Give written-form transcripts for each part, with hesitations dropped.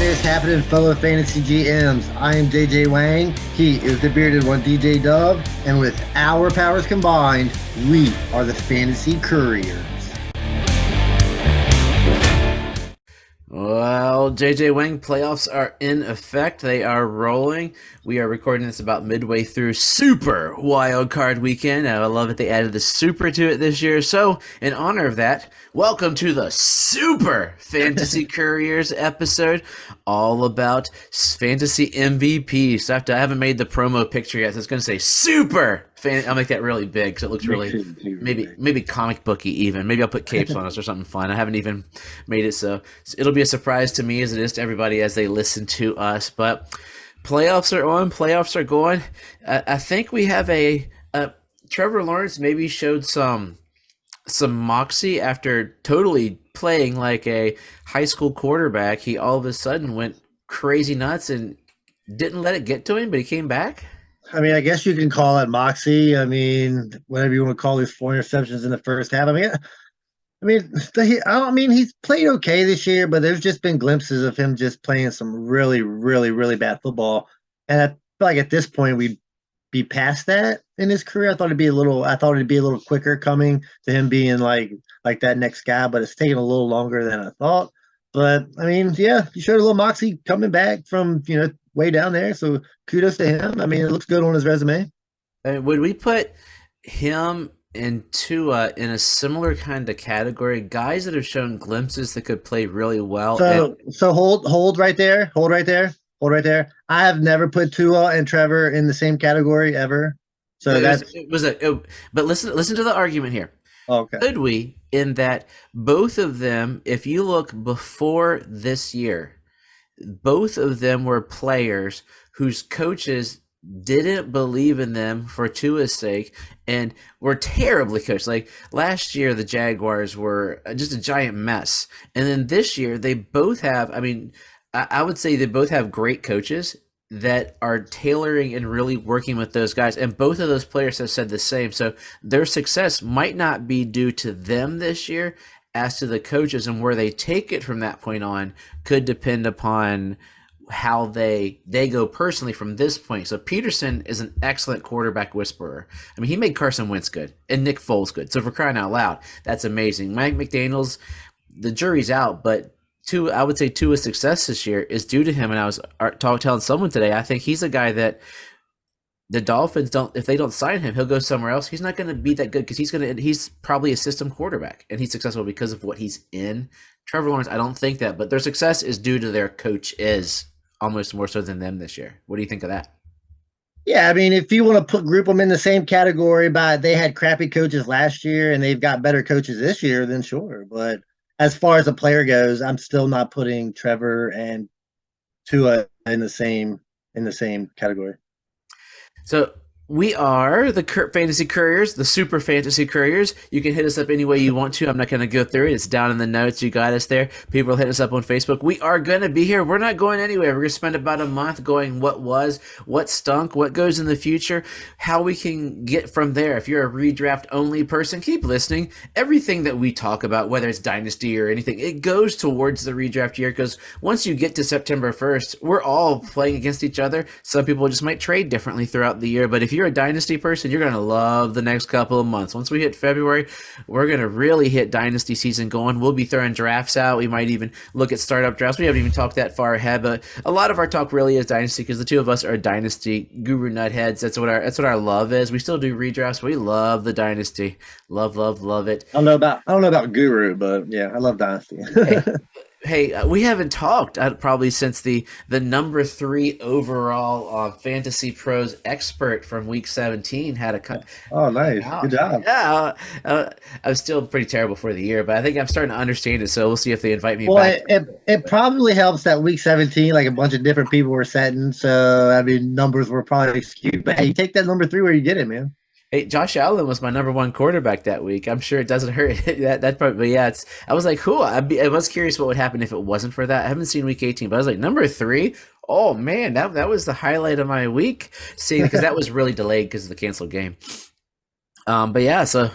is happening, fellow fantasy GMs? I am JJ Wang. He is the bearded one, DJ Dub. And with our powers combined, we are the Fantasy Couriers. Well, JJ Wang, playoffs are in effect. They are rolling. We are recording this about midway through Super Wild Card Weekend. I love it. They added the Super to it this year. So, in honor of that, welcome to the Super Fantasy Couriers episode, all about fantasy MVP. So I haven't made the promo picture yet, so it's going to say Super. I'll make that really big because it looks really maybe comic booky even. Maybe I'll put capes on us or something fun. I haven't even made it, so it'll be a surprise to me as it is to everybody as they listen to us. But playoffs are on. Playoffs are going. I think we have a Trevor Lawrence maybe showed some moxie after totally playing like a high school quarterback. He all of a sudden went crazy nuts and didn't let it get to him, but he came back. I mean, I guess you can call it moxie. I mean, whatever you want to call these 4 interceptions in the first half. I mean, he's played okay this year, but there's just been glimpses of him just playing some really, really, really bad football. And I feel like at this point we'd be past that in his career. I thought it'd be a little quicker coming to him being like that next guy, but it's taking a little longer than I thought. But I mean, yeah, he showed a little moxie coming back from way down there. So kudos to him. I mean, it looks good on his resume. Would we put him and Tua in a similar kind of category? Guys that have shown glimpses that could play really well. So hold right there. Hold right there. I have never put Tua and Trevor in the same category ever. So but listen to the argument here. Okay. Could we, in that both of them, if you look before this year, both of them were players whose coaches didn't believe in them for Tua's sake and were terribly coached. Like last year, the Jaguars were just a giant mess. And then this year, they both have, I would say they both have great coaches that are tailoring and really working with those guys. And both of those players have said the same. So their success might not be due to them this year as to the coaches, and where they take it from that point on could depend upon how they go personally from this point. So Peterson is an excellent quarterback whisperer. I mean, he made Carson Wentz good and Nick Foles good. So for crying out loud, that's amazing. Mike McDaniels, the jury's out, but I would say Tua's success this year is due to him. And I was telling someone today, I think he's a guy that the Dolphins if they don't sign him, he'll go somewhere else. He's not going to be that good because he's probably a system quarterback and he's successful because of what he's in. Trevor Lawrence, I don't think that, but their success is due to their coach is almost more so than them this year. What do you think of that? Yeah, I mean, if you want to group them in the same category by they had crappy coaches last year and they've got better coaches this year, then sure. But as far as a player goes, I'm still not putting Trevor and Tua in the same category. So we are the Fantasy Couriers, the Super Fantasy Couriers. You can hit us up any way you want to. I'm not going to go through it. It's down in the notes. You got us there. People hit us up on Facebook. We are going to be here. We're not going anywhere. We're going to spend about a month going what was, what stunk, what goes in the future, how we can get from there. If you're a redraft-only person, keep listening. Everything that we talk about, whether it's Dynasty or anything, it goes towards the redraft year because once you get to September 1st, we're all playing against each other. Some people just might trade differently throughout the year, but if you're a Dynasty person, you're going to love the next couple of months. Once we hit February, we're going to really hit Dynasty season going. We'll be throwing drafts out. We might even look at startup drafts. We haven't even talked that far ahead, but a lot of our talk really is Dynasty because the two of us are Dynasty guru nutheads. That's what our love is. We still do redrafts. We love the Dynasty. Love it. I don't know about guru, but yeah, I love Dynasty. Hey, we haven't talked probably since the number 3 overall Fantasy Pros expert from Week 17 had a cut. Oh, nice. Good job. Yeah, I'm still pretty terrible for the year, but I think I'm starting to understand it, so we'll see if they invite me back. It probably helps that Week 17, like a bunch of different people were setting, so, I mean, numbers were probably skewed. But, hey, you take that number 3 where you get it, man. Hey, Josh Allen was my number 1 quarterback that week. I'm sure it doesn't hurt that part, but yeah, I was like, cool. I was curious what would happen if it wasn't for that. I haven't seen Week 18, but I was like, number 3. Oh man, that was the highlight of my week. Seeing because that was really delayed because of the canceled game. But yeah, so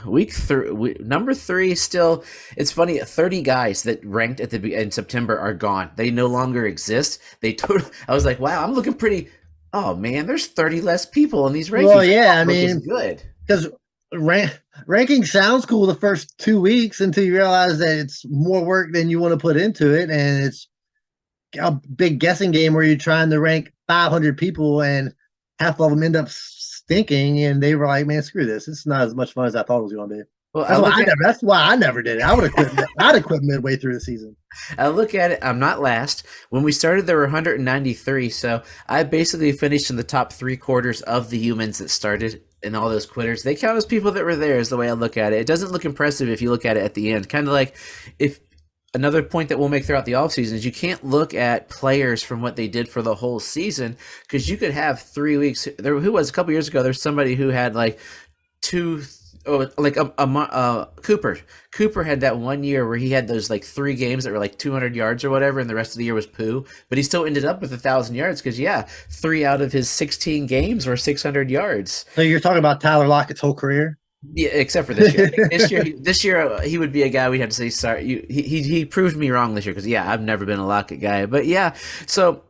number three still. It's funny. 30 guys that ranked in September are gone. They no longer exist. They totally. I was like, wow, I'm looking pretty. Oh man, there's 30 less people in these Well, rankings. They yeah, I don't look as mean, good. because ranking sounds cool the first 2 weeks until you realize that it's more work than you want to put into it, and it's a big guessing game where you're trying to rank 500 people and half of them end up stinking, and they were like, "Man, screw this! It's not as much fun as I thought it was going to be." Well, That's why I never. That's why I never did it. I would have quit. I'd have quit midway through the season. I look at it. I'm not last. When we started, there were 193. So I basically finished in the top three quarters of the humans that started, and all those quitters. They count as people that were there. Is the way I look at it. It doesn't look impressive if you look at it at the end. Kind of like if another point that we'll make throughout the offseason is you can't look at players from what they did for the whole season, because you could have 3 weeks. Who was a couple years ago? There's somebody who had like two, oh, like Cooper. Cooper had that one year where he had those like 3 games that were like 200 yards or whatever, and the rest of the year was poo. But he still ended up with 1,000 yards because, yeah, 3 out of his 16 games were 600 yards. So you're talking about Tyler Lockett's whole career? Yeah, except for this year. I think this year he would be a guy we'd have to say sorry. He proved me wrong this year because, yeah, I've never been a Lockett guy. But yeah, so.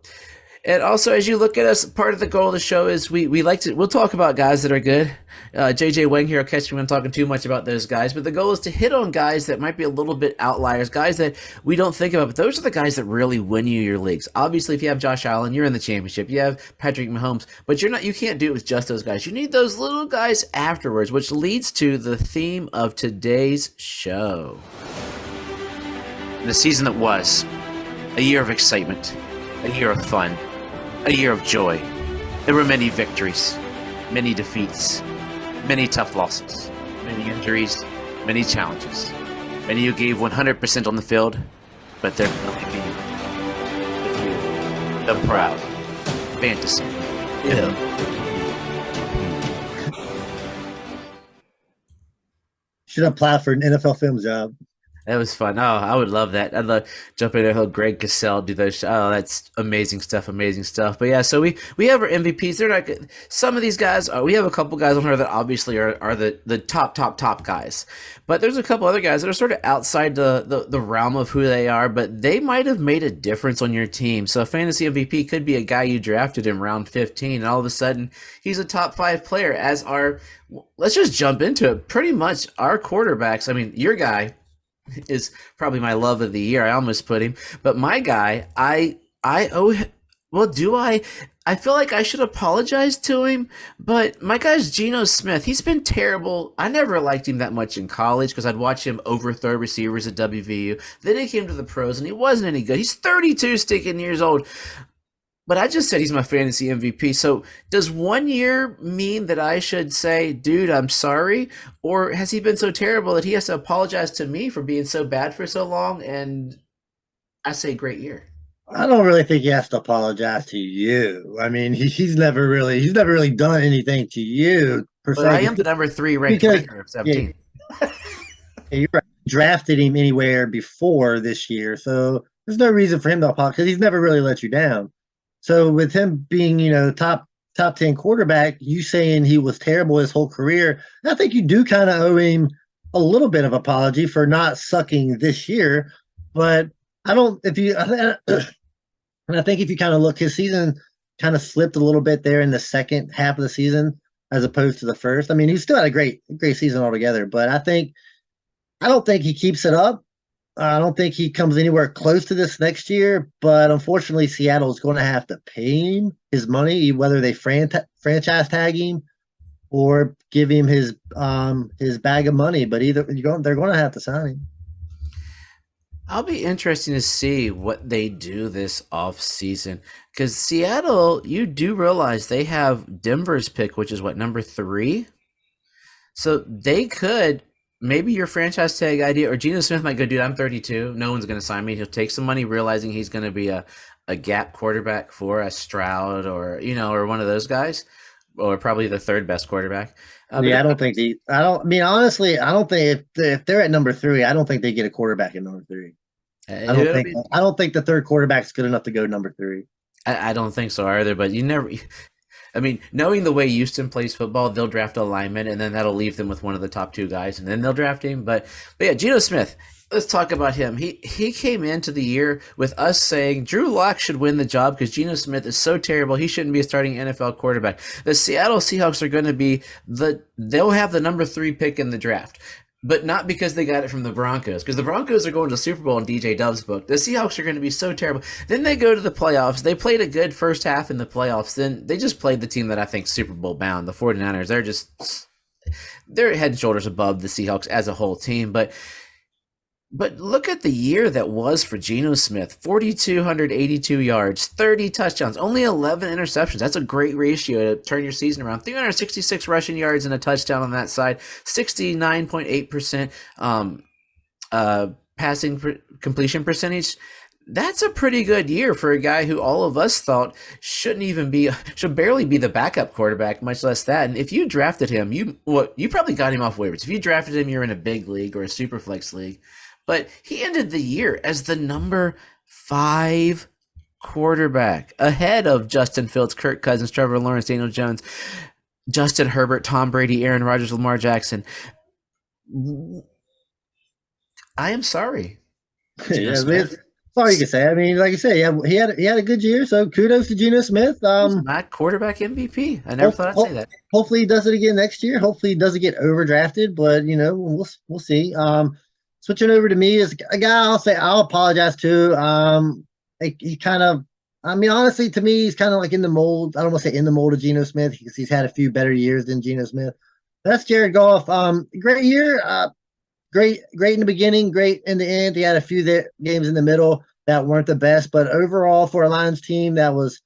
And also, as you look at us, part of the goal of the show is we'll talk about guys that are good. JJ Wang here will catch me when I'm talking too much about those guys. But the goal is to hit on guys that might be a little bit outliers, guys that we don't think about. But those are the guys that really win you your leagues. Obviously, if you have Josh Allen, you're in the championship. You have Patrick Mahomes, but you can't do it with just those guys. You need those little guys afterwards, which leads to the theme of today's show. The season that was, a year of excitement, a year of fun, a year of joy. There were many victories, many defeats, many tough losses, many injuries, many challenges. Many who gave 100% on the field, but there can only be the proud fantasy. Should apply for an NFL film job. That was fun. Oh, I would love that. I'd love jumping in there, whole Greg Cassell do those. Oh, that's amazing stuff. Amazing stuff. But yeah, so we have our MVPs. They're not good. Some of these guys. We have a couple guys on here that obviously are the top guys. But there's a couple other guys that are sort of outside the realm of who they are, but they might have made a difference on your team. So a fantasy MVP could be a guy you drafted in round 15, and all of a sudden he's a top 5 player. Let's just jump into it. Pretty much our quarterbacks. I mean, your guy is probably my love of the year. I almost put him, but my guy, I owe him. Well, do I? I feel like I should apologize to him, but my guy's Geno Smith. He's been terrible. I never liked him that much in college because I'd watch him overthrow receivers at WVU. Then he came to the pros and he wasn't any good. He's 32 sticking years old. But I just said he's my fantasy MVP. So does 1 year mean that I should say, dude, I'm sorry? Or has he been so terrible that he has to apologize to me for being so bad for so long? And I say, great year. I don't really think he has to apologize to you. I mean, he's never really done anything to you per But I se. am the number 3 ranked Because ranker of yeah, 17. you're right. Drafted him anywhere before this year, so there's no reason for him to apologize because he's never really let you down. So with him being, top 10 quarterback, you saying he was terrible his whole career, I think you do kind of owe him a little bit of apology for not sucking this year. But I don't if you and I think if you kind of look, his season kind of slipped a little bit there in the second half of the season as opposed to the first. I mean, he still had a great season altogether, but I don't think he keeps it up. I don't think he comes anywhere close to this next year, but unfortunately, Seattle is going to have to pay him his money, whether they franchise tag him or give him his bag of money. But they're going to have to sign him. I'll be interesting to see what they do this off season because Seattle, you do realize they have Denver's pick, which is what, number 3? So they could maybe your franchise tag idea, or Geno Smith might go, dude, I'm 32. No one's going to sign me. He'll take some money, realizing he's going to be a gap quarterback for a Stroud or one of those guys, or probably the third best quarterback. Yeah, I don't think honestly, I don't think if they're at number 3, I don't think they get a quarterback at number 3. I don't think the third quarterback's good enough to go number 3. I don't think so either, but you never. I mean, knowing the way Houston plays football, they'll draft a lineman, and then that'll leave them with one of the top two guys, and then they'll draft him. But yeah, Geno Smith. Let's talk about him. He came into the year with us saying Drew Lock should win the job because Geno Smith is so terrible. He shouldn't be a starting NFL quarterback. The Seattle Seahawks are going to be they'll have the number 3 pick in the draft. But not because they got it from the Broncos, because the Broncos are going to the Super Bowl in DJ Dove's book. The Seahawks are going to be so terrible. Then they go to the playoffs. They played a good first half in the playoffs. Then they just played the team that I think Super Bowl bound, the 49ers. They're head and shoulders above the Seahawks as a whole team. But look at the year that was for Geno Smith. 4,282 yards, 30 touchdowns, only 11 interceptions. That's a great ratio to turn your season around. 366 rushing yards and a touchdown on that side. 69.8% passing completion percentage. That's a pretty good year for a guy who all of us thought should barely be the backup quarterback, much less that. And if you drafted him, you probably got him off waivers. If you drafted him, you're in a big league or a super flex league. But he ended the year as the number 5 quarterback, ahead of Justin Fields, Kirk Cousins, Trevor Lawrence, Daniel Jones, Justin Herbert, Tom Brady, Aaron Rodgers, Lamar Jackson. I am sorry. Yeah, that's all you can say. I mean, like you say, yeah, he had a good year. So kudos to Geno Smith. My quarterback MVP. I never thought I'd say that. Hopefully, he does it again next year. Hopefully, he doesn't get overdrafted. But we'll see. Switching over to me is a guy I'll apologize to. He kind of, I mean, honestly, to me, he's kind of like in the mold. I don't want to say in the mold of Geno Smith because he's had a few better years than Geno Smith. That's Jared Goff. Great year. Great in the beginning, great in the end. He had a few games in the middle that weren't the best, but overall for a Lions team that was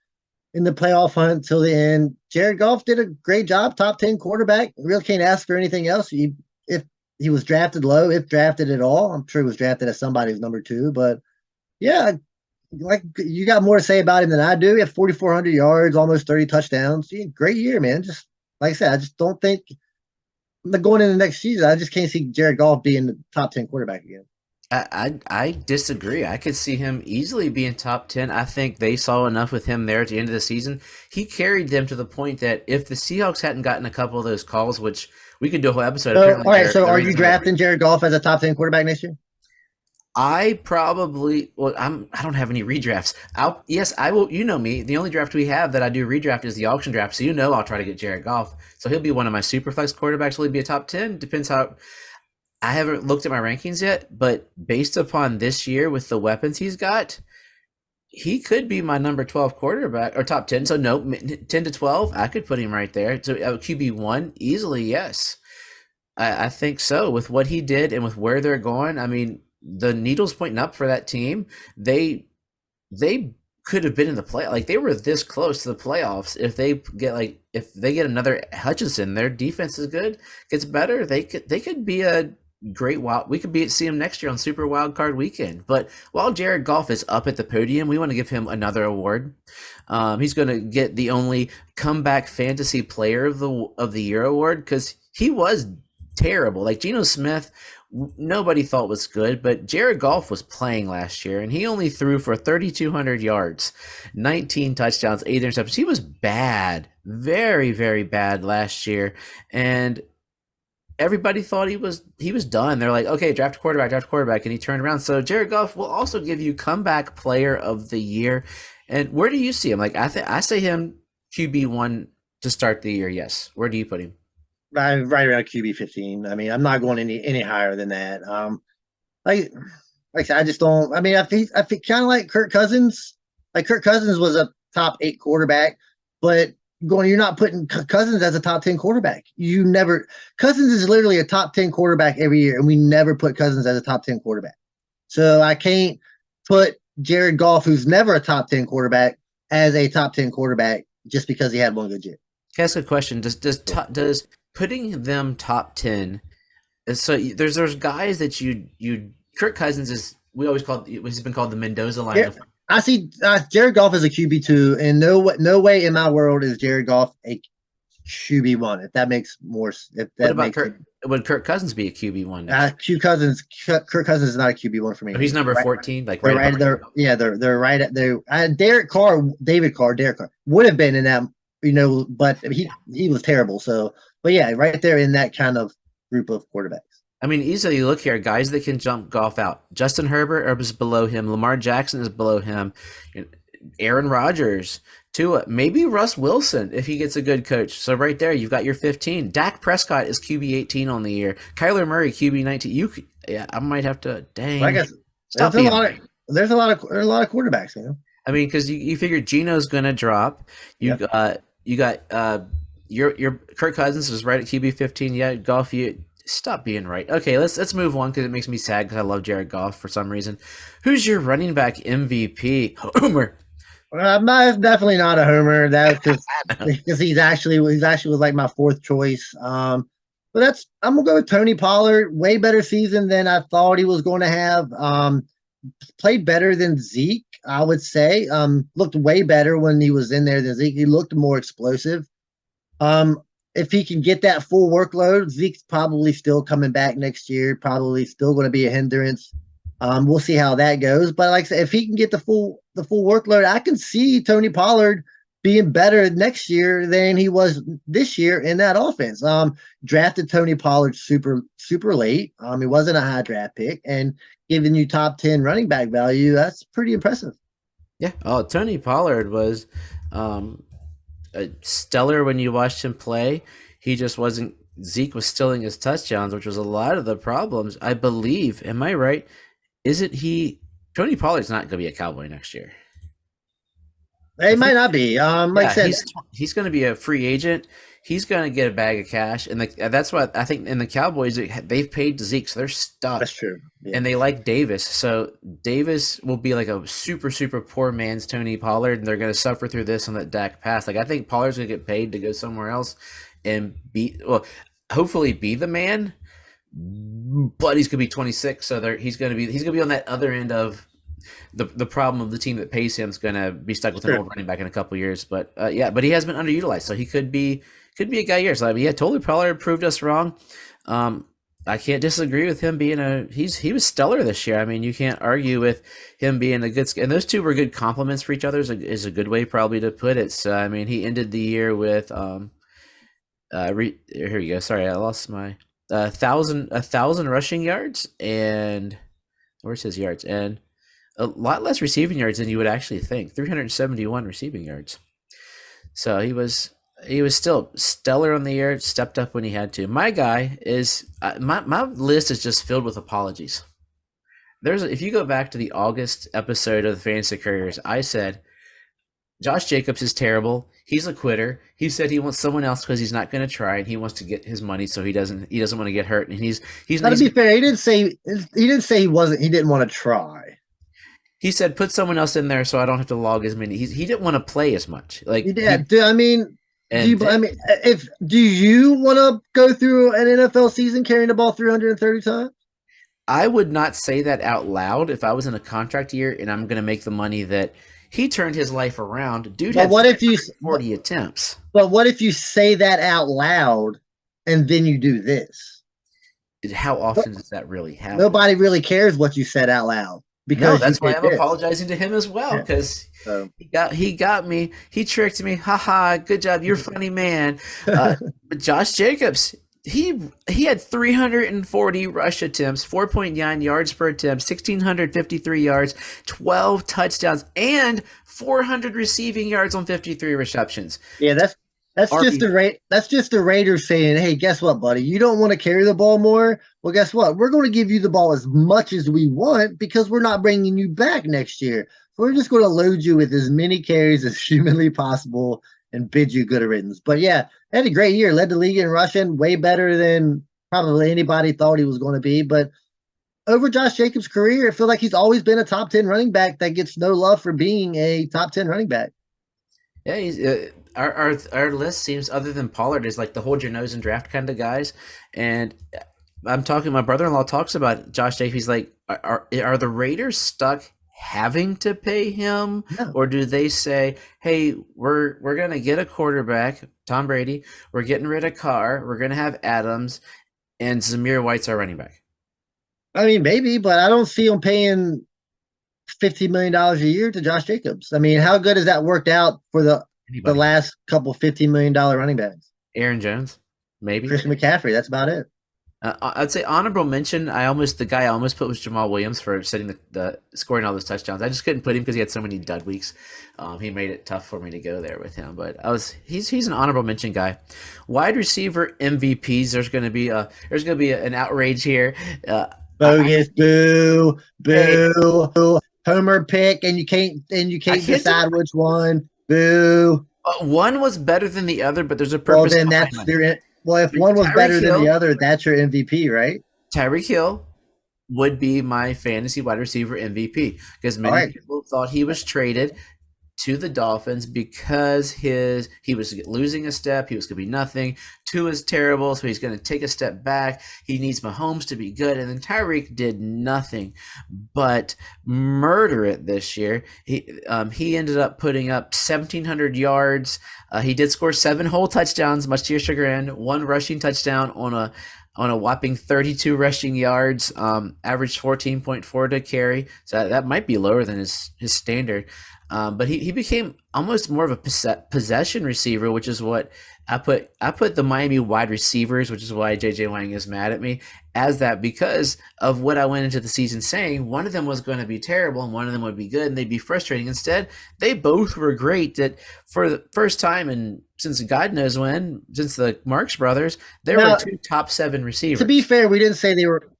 in the playoff hunt till the end, Jared Goff did a great job. Top 10 quarterback. Really can't ask for anything else. If he was drafted low, if drafted at all. I'm sure he was drafted as somebody's number 2, but yeah, like you got more to say about him than I do. He had 4,400 yards, almost 30 touchdowns. Yeah, great year, man. Just like I said, I just don't think going into the next season, I just can't see Jared Goff being the top 10 quarterback again. I disagree. I could see him easily being top 10. I think they saw enough with him there at the end of the season. He carried them to the point that if the Seahawks hadn't gotten a couple of those calls, which we could do a whole episode. All right, so are you drafting Jared Goff as a top 10 quarterback next year? I probably I don't have any redrafts. Yes, I will. You know me. The only draft we have that I do redraft is the auction draft. So I'll try to get Jared Goff. So he'll be one of my super flex quarterbacks. Will he be a top 10? Depends how. I haven't looked at my rankings yet, but based upon this year with the weapons he's got, he could be my number 12 quarterback or top 10. So no, 10 to 12, I could put him right there. So QB1 easily, yes. I think so with what he did and with where they're going. I mean, the needle's pointing up for that team. They could have been in the play. Like they were this close to the playoffs. If they get another Hutchinson, their defense is good, gets better. They could be a great wild. We could see him next year on Super Wild Card Weekend. But while Jared Goff is up at the podium, we want to give him another award. He's going to get the only comeback fantasy player of the year award because he was terrible. Like Geno Smith, nobody thought was good, but Jared Goff was playing last year, and he only threw for 3,200 yards, 19 touchdowns, 8 interceptions. He was bad, very, very bad last year, and everybody thought he was done. They're like, okay, draft a quarterback, and he turned around. So Jared Goff will also give you comeback player of the year. And where do you see him? Like I say him QB1 to start the year. Yes. Where do you put him? Right around QB 15. I mean, I'm not going any higher than that. Like I said, I just don't. I mean, I think kind of like Kirk Cousins. Like Kirk Cousins was a top 8 quarterback, but you're not putting Cousins as a top 10 quarterback. Cousins is literally a top 10 quarterback every year, and we never put Cousins as a top 10 quarterback. So I can't put Jared Goff, who's never a top 10 quarterback, as a top 10 quarterback just because he had one good year. Can I ask a question? Does putting them top 10, so there's guys that you Kirk Cousins is, he's been called the Mendoza line. Yeah, I see Jared Goff as a QB2, and no way in my world is Jared Goff a QB1. If that makes more, would Kirk Cousins be a QB1? Kirk Cousins is not a QB1 for me. So he's number 14, like right. They're right at David Carr would have been in that but he was terrible. So, but yeah, right there in that kind of group of quarterbacks. I mean, easily look here, guys that can jump golf out. Justin Herbert is below him. Lamar Jackson is below him. Aaron Rodgers, Tua, maybe Russ Wilson if he gets a good coach. So right there, you've got your 15. Dak Prescott is QB 18 on the year. Kyler Murray QB 19. Yeah, I might have to. Well, I Dang, guess stop there's a being lot right. of there's a lot of quarterbacks. I mean, because you figure Geno's gonna drop. You Yep. you got your Kirk Cousins is right at QB 15. Yeah, golf. You stop being right. Okay, let's move on because it makes me sad because I love Jared Goff for some reason. Who's your running back MVP? Homer. Definitely not a homer. That's just because he's actually was like my fourth choice. But I'm gonna go with Tony Pollard. Way better season than I thought he was going to have. Played better than Zeke, I would say. Looked way better when he was in there than Zeke. He looked more explosive. If he can get that full workload, Zeke's probably still coming back next year. Probably still going to be a hindrance. We'll see how that goes. But like I said, if he can get the full workload, I can see Tony Pollard being better next year than he was this year in that offense. Drafted Tony Pollard super super late. He wasn't a high draft pick, and giving you top 10 running back value, that's pretty impressive. Yeah. Oh, Tony Pollard was um, stellar when you watched him play. He just wasn't. Zeke was stealing his touchdowns, which was a lot of the problems. I believe. Am I right? Isn't he? Tony Pollard's not going to be a Cowboy next year. I It might think. not be. Like I Yeah, said, he's going to be a free agent. He's going to get a bag of cash, and that's what I think. In the Cowboys, they've paid Zeke, so they're that's stuck, true. Yeah. and they like Davis. So Davis will be like a super super poor man's Tony Pollard, and they're going to suffer through this on that Dak pass. Like I think Pollard's going to get paid to go somewhere else and hopefully be the man. But he's going to be 26, so he's going to be on that other end of the problem of the team that pays him is going to be stuck with an Sure. old running back in a couple years. But yeah, but he has been underutilized, so he could be a guy years. So, yeah, totally Pollard proved us wrong. Um, I can't disagree with him being he was stellar this year. I mean, you can't argue with him being a good, and those two were good compliments for each other. Is a good way probably to put it. So I mean, he ended the year with here you go. Sorry, I lost my a thousand rushing yards and where's his yards and a lot less receiving yards than you would actually think. 371 receiving yards. So he was still stellar on the year. Stepped up when he had to. My guy is my list is just filled with apologies. If you go back to the August episode of the Fantasy Couriers, I said Josh Jacobs is terrible. He's a quitter. He said he wants someone else because he's not going to try and he wants to get his money, so he doesn't want to get hurt. And Now to be fair, he wasn't. He didn't want to try. he said put someone else in there so I don't have to log as many. He didn't want to play as much. He Like did. he I mean, do and you? I mean, if do you want to go through an NFL season carrying the ball 330 times? I would not say that out loud if I was in a contract year and I'm going to make the money that he turned his life around. Dude But had what if you? 40 attempts. But what if you say that out loud and then you do this? How often does that really happen? Nobody really cares what you said out loud No, because you that's why did I'm this. apologizing to him as well Yeah. because So he got me. He tricked me. Haha, good job. You're a funny man. But Josh Jacobs, he had 340 rush attempts, 4.9 yards per attempt, 1,653 yards, 12 touchdowns, and 400 receiving yards on 53 receptions. yeah, that's just RB. the Raiders saying, "Hey, guess what, buddy? You don't want to carry the ball more. Well, guess what? We're going to give you the ball as much as we want because we're not bringing you back next year. We're just going to load you with as many carries as humanly possible and bid you good riddance." But yeah, had a great year. Led the league in rushing, way better than probably anybody thought he was going to be. But over Josh Jacobs' career, I feel like he's always been a top 10 running back that gets no love for being a top 10 running back. Yeah, our list seems other than Pollard is like the hold your nose and draft kind of guys, and I'm talking. My brother-in-law talks about Josh Jacobs. He's like, are the Raiders stuck having to pay him, No. or do they say, hey, we're gonna get a quarterback, Tom Brady. We're getting rid of Carr. We're gonna have Adams, and Zamir White's our running back. I mean, maybe, but I don't see him paying $15 million a year to Josh Jacobs. I mean, how good has that worked out for the the Anybody? last couple $15 million running backs. Aaron Jones, maybe. Christian McCaffrey. That's about it. I'd say honorable mention. The guy I almost put was Jamal Williams for setting the scoring all those touchdowns. I just couldn't put him because he had so many dud weeks. He made it tough for me to go there with him. But he's an honorable mention guy. Wide receiver MVPs. There's gonna be an outrage here. Bogus. Boo. Hey, Boo. Homer pick, and you can't I can't do decide which one. Boo. one was better than the other, but there's a Well, purpose then behind that's it. your. Well, if one was Tyreek better than the Hill, other, that's your MVP, right? Tyreek Hill would be my fantasy wide receiver MVP because All many right. people thought he was traded to the Dolphins because he was losing a step. He was going to be nothing. Tua is terrible, so he's going to take a step back. He needs Mahomes to be good, and then Tyreek did nothing but murder it this year. He ended up putting up 1,700 yards. He did score 7 whole touchdowns, much to your chagrin. 1 rushing touchdown on a whopping 32 rushing yards, averaged 14.4 to carry. So that might be lower than his standard. But he became almost more of a possession receiver, which is what I put the Miami wide receivers, which is why JJ Wang is mad at me, as that because of what I went into the season saying. One of them was going to be terrible and one of them would be good and they'd be frustrating. Instead, they both were great. That for the first time and since God knows when, since the Marx brothers, there were Now, 2 top 7 to be receivers. fair, we didn't say they were.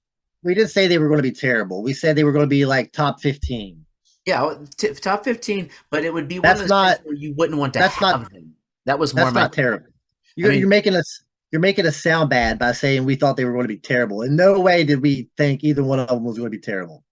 We didn't say they were going to be terrible. We said they were going to be like top 15. Yeah, top 15, but it would be one of That's those things not. where you wouldn't want to That's not. have them. That was more That's my. not terrible. I You're mean, making us. You're making us sound bad by saying we thought they were going to be terrible. In no way did we think either one of them was going to be terrible.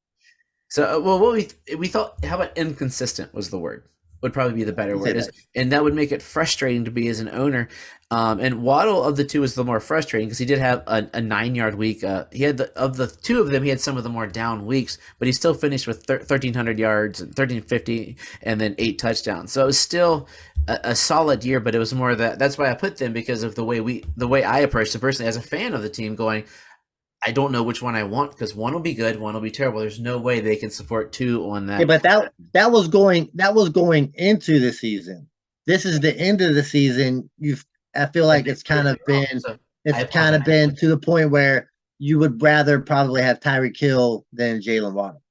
so well, what we thought. How about inconsistent was the word? Would probably be the better You say word. that. And that would make it frustrating to be as an owner. And Waddle of the two is the more frustrating because he did have a 9-yard week. He had of the two of them, he had some of the more down weeks, but he still finished with 1,300 yards and 1,350, and then 8 touchdowns. So it was still a solid year, but it was more that. That's why I put them because of the way I approached it personally as a fan of the team, going. I don't know which one I want because one will be good, one will be terrible. There's no way they can support 2 on Yeah, that. but that was going into the season. This is the end of the season. You've I feel And like they proved me wrong. So I it's kind apologize. of been to the point where you would rather probably have Tyreek Hill than Jalen Waddle.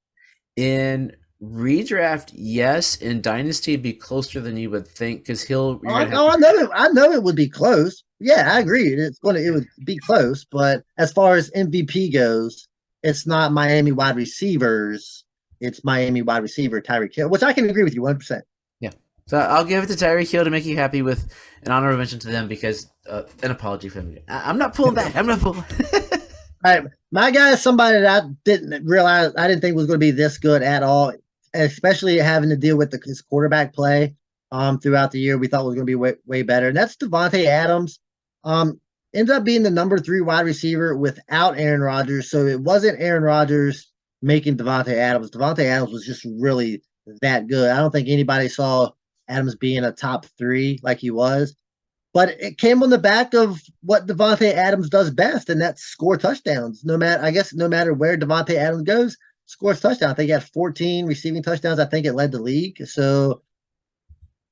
In redraft, yes. In dynasty, it'd be closer than you would think because Oh, you're gonna have to. I know it would be close. Yeah, I agree. It would be close, but as far as MVP goes, it's not Miami wide receivers. It's Miami wide receiver Tyreek Hill, which I can agree with you 100%. Yeah. So I'll give it to Tyreek Hill to make you happy with an honorable mention to them because an apology for them. I'm not pulling back. I'm not pulling. All right, my guy is somebody that I didn't think was going to be this good at all, especially having to deal with his quarterback play throughout the year. We thought was going to be way better, and that's Devontae Adams. Ended up being the number 3 wide receiver without Aaron Rodgers, so it wasn't Aaron Rodgers making Devontae Adams. Devontae Adams was just really that good. I don't think anybody saw Adams being a top 3 like he was. But it came on the back of what Devontae Adams does best, and that's score touchdowns. No matter where Devontae Adams goes, scores touchdowns. I think he had 14 receiving touchdowns. I think it led the league. So,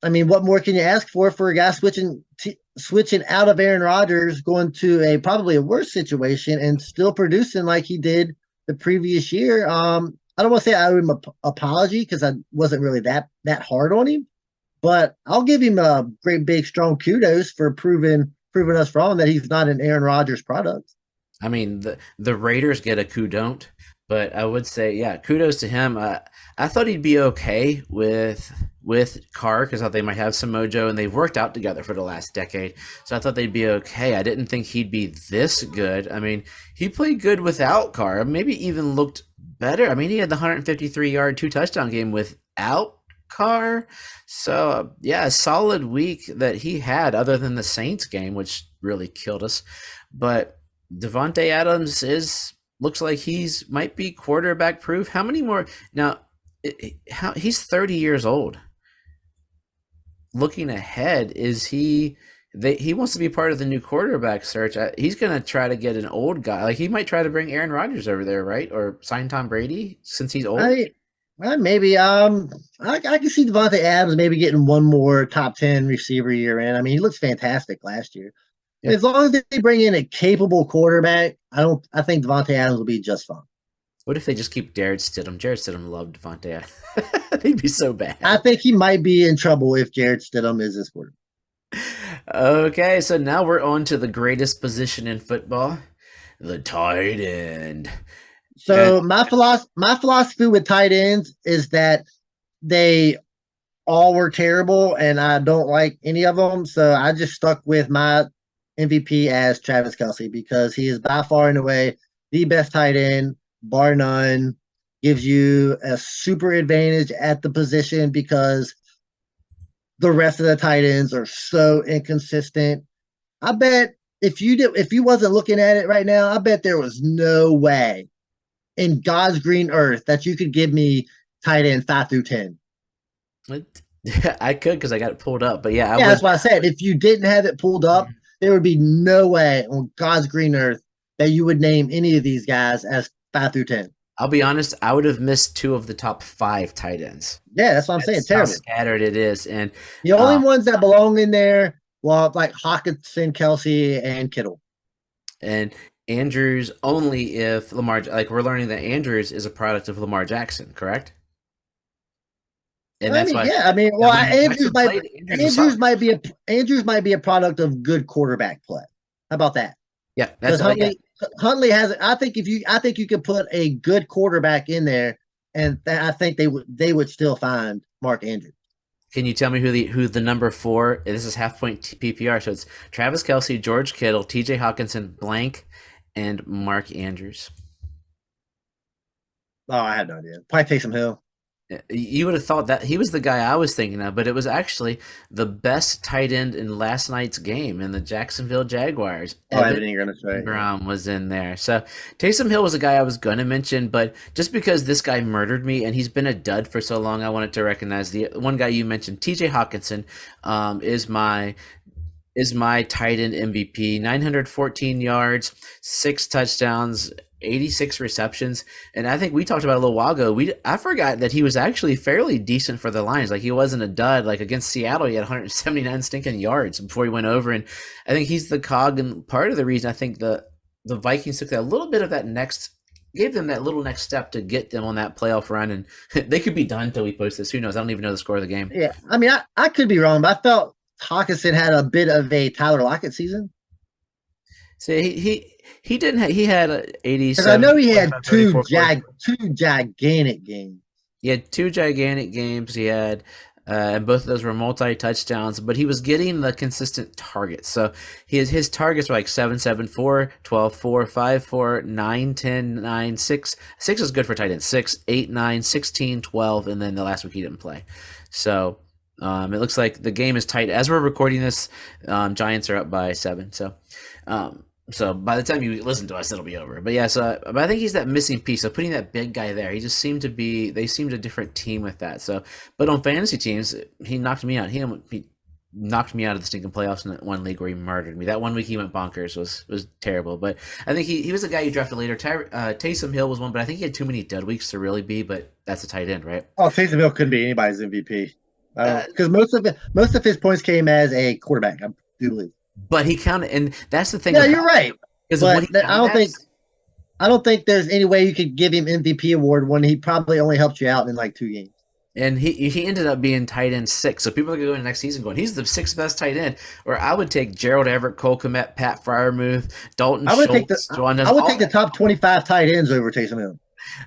I mean, what more can you ask for a guy switching out of Aaron Rodgers, going to probably a worse situation, and still producing like he did the previous year? I don't want to say I owe him an apology because I wasn't really that hard on him. But I'll give him a great big strong kudos for proving us wrong that he's not an Aaron Rodgers product. I mean, the Raiders get a coup don't, but I would say, yeah, kudos to him. I thought he'd be okay with Carr because I thought they might have some mojo, and they've worked out together for the last decade. So I thought they'd be okay. I didn't think he'd be this good. I mean, he played good without Carr. Maybe even looked better. I mean, he had the 153-yard 2-touchdown game without Carr. So yeah, a solid week that he had, other than the Saints game, which really killed us. But Devontae Adams looks like he's might be quarterback proof. How many more now? He's 30 years old. Looking ahead, is he? He wants to be part of the new quarterback search. He's going to try to get an old guy. Like he might try to bring Aaron Rodgers over there, right? Or sign Tom Brady since he's old. I Maybe I can see Devontae Adams maybe getting one more top 10 receiver year in. I mean, he looks fantastic last year. Yeah. As long as they bring in a capable quarterback, I think Devontae Adams will be just fine. What if they just keep Jared Stidham? Jared Stidham loved Devontae. They'd be so I bad. think he might be in trouble if Jared Stidham is his quarterback. Okay, so now we're on to the greatest position in football, the tight end. And So my philosophy with tight ends is that they all were terrible, and I don't like any of them. So I just stuck with my MVP as Travis Kelsey because he is by far and away the best tight end, bar none. Gives you a super advantage at the position because the rest of the tight ends are so inconsistent. I bet if you wasn't looking at it right now, I bet there was no way in God's green earth that you could give me tight end 5 through 10. I could because I got it pulled up, but yeah, I Yeah, would. that's what I said. If you didn't have it pulled up, there would be no way on God's green earth that you would name any of these guys as 5 through 10. I'll be honest, I would have missed two of the top five tight ends. Yeah, that's what I'm saying. That's how Terrible. scattered it is, and The only uh, ones that belong in there, well, like Hawkinson, Kelsey, and Kittle. and Andrews only if Lamar. Like we're learning that Andrews is a product of Lamar Jackson, correct? And I that's mean, why yeah. I mean, well, Lamar Jackson played. Andrews was Andrews solid. might be a Andrews might be a product of good quarterback play. How about that? Yeah, Because that's yeah. Huntley has. I think you could put a good quarterback in there, and I think they would still find Mark Andrews. Can you tell me who the number four? This is half point PPR, so it's Travis Kelsey, George Kittle, T.J. Hawkinson, blank, and Mark Andrews. Oh, I had no idea. Probably Taysom Hill. You would have thought that he was the guy I was thinking of, but it was actually the best tight end in last night's game in the Jacksonville Jaguars. Oh, Evan Evan Ingram, that's right. Yeah. Ingram was in there. So Taysom Hill was a guy I was going to mention, but just because this guy murdered me and he's been a dud for so long, I wanted to recognize the one guy you mentioned, T.J. Hawkinson, is my tight end MVP. 914 yards, 6 touchdowns, 86 receptions, and I think we talked about it a little while ago. I forgot that he was actually fairly decent for the Lions. Like he wasn't a dud. Like against Seattle, he had 179 stinking yards before he went over, and I think he's the cog and part of the reason I think the Vikings took that little bit of that next. Gave them that little next step to get them on that playoff run, and they could be done until we post this. Who knows? I don't even know the score of the game. Yeah. I mean, I could be wrong, but I felt Hawkinson had a bit of a Tyler Lockett season So he didn't have, he had because I 87, know he had 45, 34, 44. two gigantic games. He had two gigantic games. He had, and both of those were multi touchdowns, but he was getting the consistent targets. So his targets were like 7, 7, 4, 12, 4, 5, 4, 9, 10, 9, 6. 6 is good for tight end. 6, 8, 9, 16, 12, and then the last week he didn't play. So it looks like the game is tight. As we're recording this, Giants are up by 7. So by the time you listen to us, it'll be over. But yeah, but I think he's that missing piece. So putting that big guy there, they seemed a different team with that. So, but on fantasy teams, he knocked me out. He knocked me out of the stinking playoffs in that one league where he murdered me. That one week he went bonkers was terrible. But I think he was a guy you drafted later. Taysom Hill was one, but I think he had too many dead weeks to really be. But that's a tight end, right? Oh, Taysom Hill couldn't be anybody's MVP Uh, because most of his points came as a quarterback. I do believe. but he counted, and that's the thing Yeah, about you're right. because of what But he counted as. I don't think there's any way you could give him MVP award when he probably only helped you out in like 2 games. And he ended up being tight end 6. So people are going to go into next season going, he's the sixth best tight end. Or I would take Gerald Everett, Cole Kmet, Pat Freiermuth, Dalton Schultz, I would take the top 25 tight ends over Taysom Hill.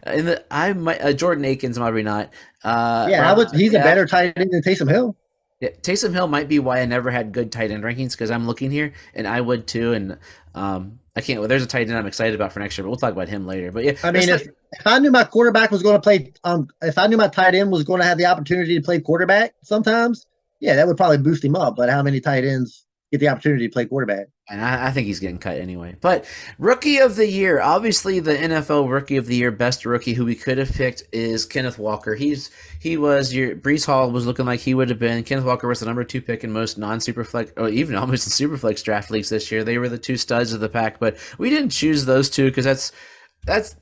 And I might Jordan Akins probably not. Yeah, I would. He's a better tight end than Taysom Hill. Yeah, Taysom Hill might be why I never had good tight end rankings because I'm looking here and I would too. And I can't. Well, there's a tight end I'm excited about for next year, but we'll talk about him later. But yeah, I mean, if I knew my quarterback was going to play, if I knew my tight end was going to have the opportunity to play quarterback, sometimes, yeah, that would probably boost him up. But how many tight ends get the opportunity to play quarterback? And I think he's getting cut anyway. But rookie of the year, obviously the NFL rookie of the year, best rookie who we could have picked is Kenneth Walker. He was your Brees Hall was looking like he would have been. Kenneth Walker was the number 2 pick in most non-superflex, or even almost in superflex draft leagues this year. They were the 2 studs of the pack, but we didn't choose those 2 because that's that's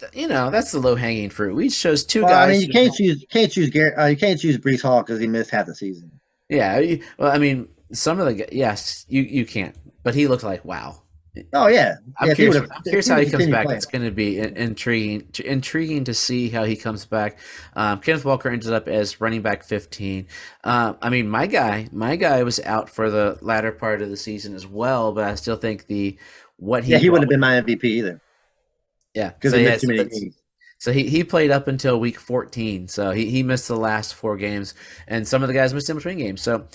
the low hanging fruit. We chose two Well, I mean, guys. You can't choose Brees Hall because he missed half the season. Yeah, well, I mean, some of the yes, you can't, but he looked like wow. Oh yeah, I'm yeah. curious. I'm If curious he how would he have comes continued back. playing, It's going to be intriguing to see how he comes back. Kenneth Walker ended up as running back 15. I mean, my guy was out for the latter part of the season as well, but I still think the what yeah, he he brought. wouldn't have been my MVP either Yeah, because so he yeah, missed too many games. so he played up until week 14. So he missed the last 4 games, and some of the guys missed in between games. So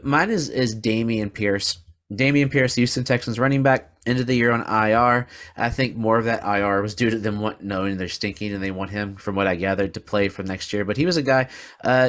mine is Damian Pierce. Damian Pierce, Houston Texans running back, end of the year on IR. I think more of that IR was due to them knowing they're stinking and they want him, from what I gathered, to play for next year. But he was a guy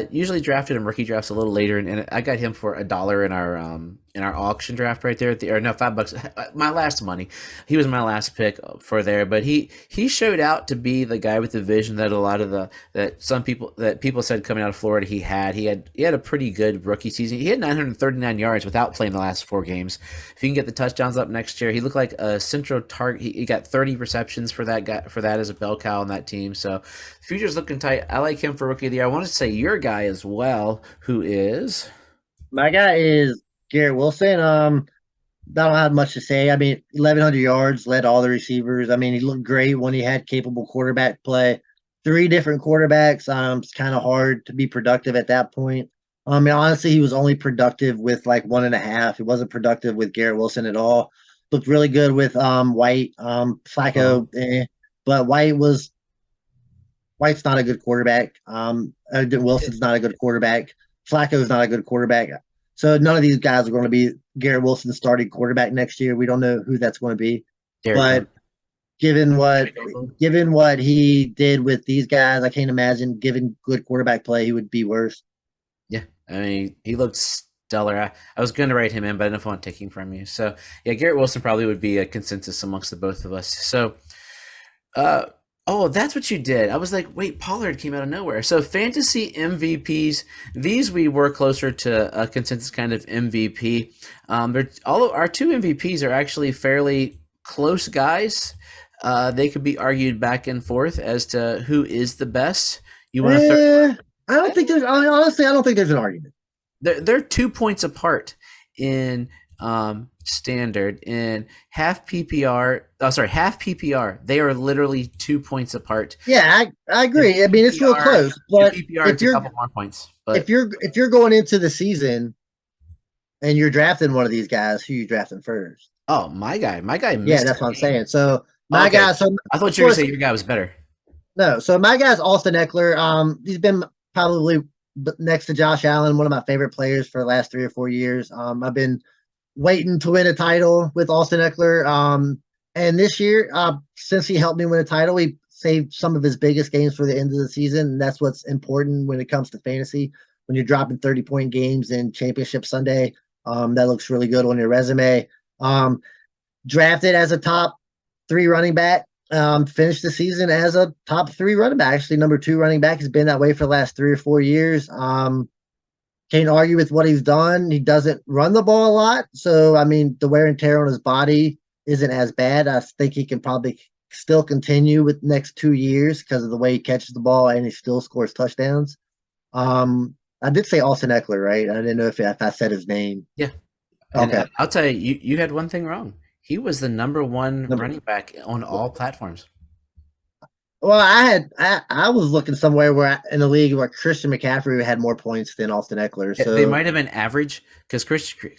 usually drafted in rookie drafts a little later, and I got him for $1 in our auction draft right there at the or no $5. My last money, he was my last pick for there. But he showed out to be the guy with the vision that a lot of that people said coming out of Florida he had a pretty good rookie season. He had 939 yards without playing the last 4 games. If you can get the touchdowns up next year, he looked like a central target. He got 30 receptions for that guy for that as a bell cow on that team. So the future's looking tight. I like him for rookie of the year. I want to say your guy as well, who is My guy is Garrett Wilson. I don't have much to say. I mean, 1,100 yards, led all the receivers. I mean, he looked great when he had capable quarterback play. Three different quarterbacks. It's kind of hard to be productive at that point. I mean, honestly, he was only productive with like 1.5. He wasn't productive with Garrett Wilson at all. Looked really good with White, uh, Flacco, but White's not a good quarterback. Wilson's not a good quarterback. Flacco's not a good quarterback. So none of these guys are going to be Garrett Wilson's starting quarterback next year. We don't know who that's going to be. Derek Carr. But given what given what he did with these guys, I can't imagine given good quarterback play he would be worse. Yeah, I mean, he looked stellar. I was going to write him in, but I didn't want taking from you. So yeah, Garrett Wilson probably would be a consensus amongst the both of us. So Uh, oh, that's what you did. I was like, wait, Pollard came out of nowhere. So fantasy MVPs, these we were closer to a consensus kind of MVP. All of our two MVPs are actually fairly close guys. They could be argued back and forth as to who is the best. You want to third? I don't think there's honestly I don't think there's an argument. They're 2 points apart in standard in half PPR. Oh, sorry, half PPR. They are literally 2 points apart. Yeah, I In agree. I mean it's real PPR, close, but PPR, it's a couple more points. But if you're going into the season and you're drafting one of these guys, who you drafting first? oh, my guy Yeah, missed a that's what I'm game. saying. So my Okay, guy, so I of thought you were gonna course, say your guy was better. no. So my guy's Austin Eckler. He's been probably next to Josh Allen, one of my favorite players for the last 3 or 4 years. I've been waiting to win a title with Austin Eckler. And this year, since he helped me win a title, he saved some of his biggest games for the end of the season. And that's what's important when it comes to fantasy. When you're dropping 30-point games in Championship Sunday, that looks really good on your resume. Drafted as a top 3 running back, finished the season as a top 3 running back. Actually, number 2 running back has been that way for the last 3 or 4 years. Can't argue with what he's done. He doesn't run the ball a lot. So, I mean, the wear and tear on his body isn't as bad. I think he can probably still continue with the next 2 years because of the way he catches the ball and he still scores touchdowns. I did say Austin Eckler, right? I didn't know if I said his name. Yeah, and Okay. I'll tell you, you had one thing wrong. He was the number one Number running back on all platforms. Well, I was looking somewhere in the league where Christian McCaffrey had more points than Austin Eckler. They So might have been average because Christian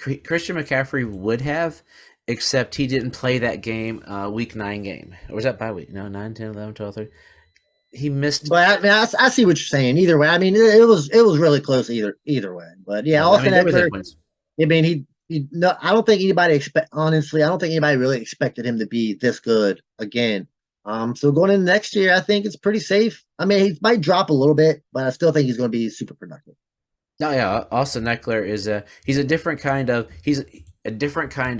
McCaffrey would have, except he didn't play that game, week 9 game. Or was that bye week? No, 9, 10, 11, 12, 13. He missed. but I mean, I see what you're saying. Either way, I mean, it was really close either way. But yeah, I Austin mean, there was Eckler. points. I mean, he no, I don't think anybody honestly, I don't think anybody really expected him to be this good again. So going into next year, I think it's pretty safe. I mean, he might drop a little bit, but I still think he's going to be super productive. No, yeah, Austin Eckler he's a different kind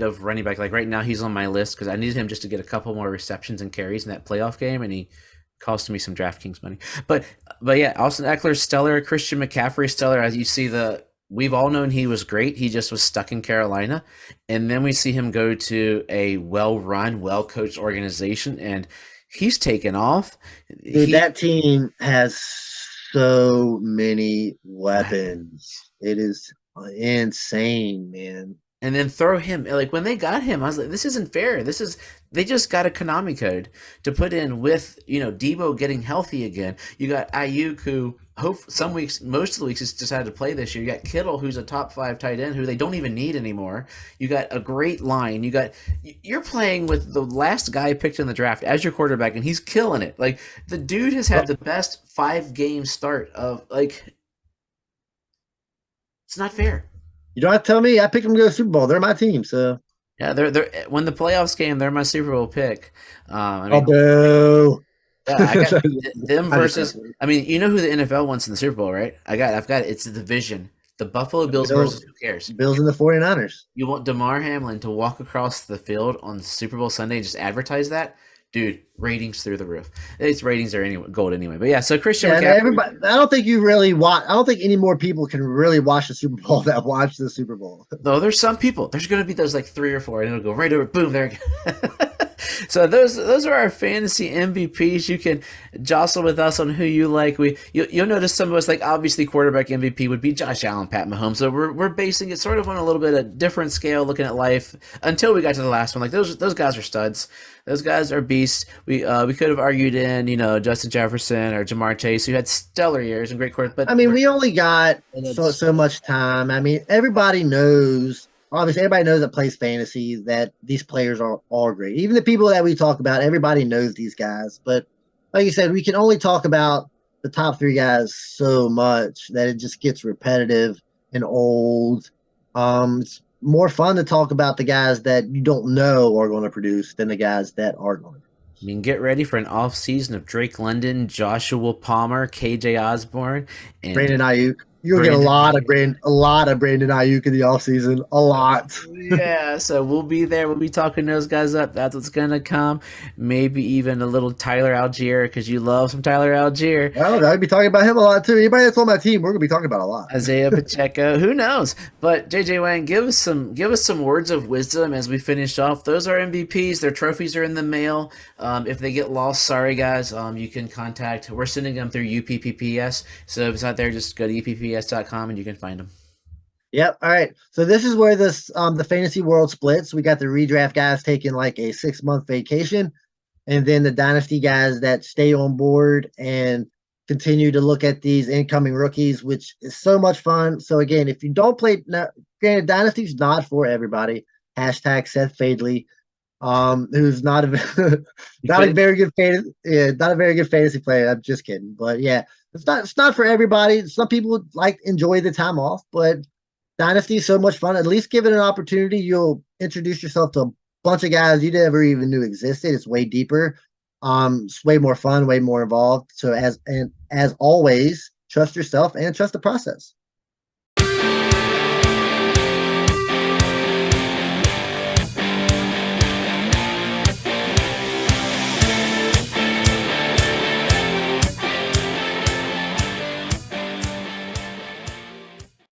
of running back. Like right now, he's on my list because I needed him just to get a couple more receptions and carries in that playoff game, and he cost me some DraftKings money. But yeah, Austin Eckler stellar, Christian McCaffrey stellar. As you see, we've all known he was great. He just was stuck in Carolina, and then we see him go to a well-run, well-coached organization, and He's taken off. Dude, He that team has so many weapons. weapons. It is insane, man. And then throw him like when they got him, I was like, this isn't fair. This is they just got a Konami code to put in with Debo getting healthy again. You got Ayuk who hope some weeks, most of the weeks, has decided to play this year. You got Kittle who's a top 5 tight end who they don't even need anymore. You got a great line. You're playing with the last guy picked in the draft as your quarterback, and he's killing it. Like the dude has had the best 5 game start of like it's not fair. You don't have to tell me. I picked them to go to the Super Bowl. They're my team, so. Yeah, they're when the playoffs came, they're my Super Bowl pick. I Oh, mean, boo. yeah, I got them I just versus. I mean, you know who the NFL wants in the Super Bowl, right? I've got it. It's the division. The Buffalo Bills Bills, versus who cares? Bills and the 49ers. You want Damar Hamlin to walk across the field on Super Bowl Sunday and just advertise that? Dude, ratings through the roof. Its ratings are anyway gold anyway. But yeah, so Christian Yeah, and McCaffrey. everybody. I don't think you really watch. I don't think any more people can really watch the Super Bowl that watch the Super Bowl. Though there's some people. There's going to be those like 3 or 4, and it'll go right over. Boom, there. So those are our fantasy MVPs. You can jostle with us on who you like. You'll notice some of us like obviously quarterback MVP would be Josh Allen, Pat Mahomes. So we're basing it sort of on a little bit of different scale, looking at life until we got to the last one. Like those guys are studs. Those guys are beasts. We could have argued in Justin Jefferson or Jamar Chase, who had stellar years and great quarterbacks. I mean, we only got so much time. I mean, everybody knows. Obviously, everybody knows that plays fantasy that these players are all great. Even the people that we talk about, everybody knows these guys. But like you said, we can only talk about the top 3 guys so much that it just gets repetitive and old. It's more fun to talk about the guys that you don't know are going to produce than the guys that are going to. I mean, get ready for an off season of Drake London, Joshua Palmer, KJ Osborne, and Brandon Ayuk. You'll get Brandon. a lot of Brandon Ayuk in the offseason. A lot. Yeah, so we'll be there. We'll be talking those guys up. That's what's gonna come. Maybe even a little Tyler Algier because you love some Tyler Algier. Well, I'd be talking about him a lot too. Anybody that's on my team, we're gonna be talking about a lot. Isaiah Pacheco, who knows? But JJ Wang, give us some words of wisdom as we finish off. Those are MVPs. Their trophies are in the mail. If they get lost, sorry guys. You can contact. We're sending them through UPPPS. So if it's not there, just go to UPPS.com and you can find them. Yep. All right. So this is where the fantasy world splits. We got the redraft guys taking like a 6-month vacation, and then the dynasty guys that stay on board and continue to look at these incoming rookies, which is so much fun. So again, if you don't play, now, granted, dynasty's not for everybody. Hashtag Seth Fadley, who's not a not a very good not a very good fantasy player. I'm just kidding, but yeah, it's not for everybody. Some people like enjoy the time off, but Dynasty is so much fun. At least give it an opportunity. You'll introduce yourself to a bunch of guys you never even knew existed. It's way deeper. It's way more fun, way more involved. So as always, trust yourself and trust the process.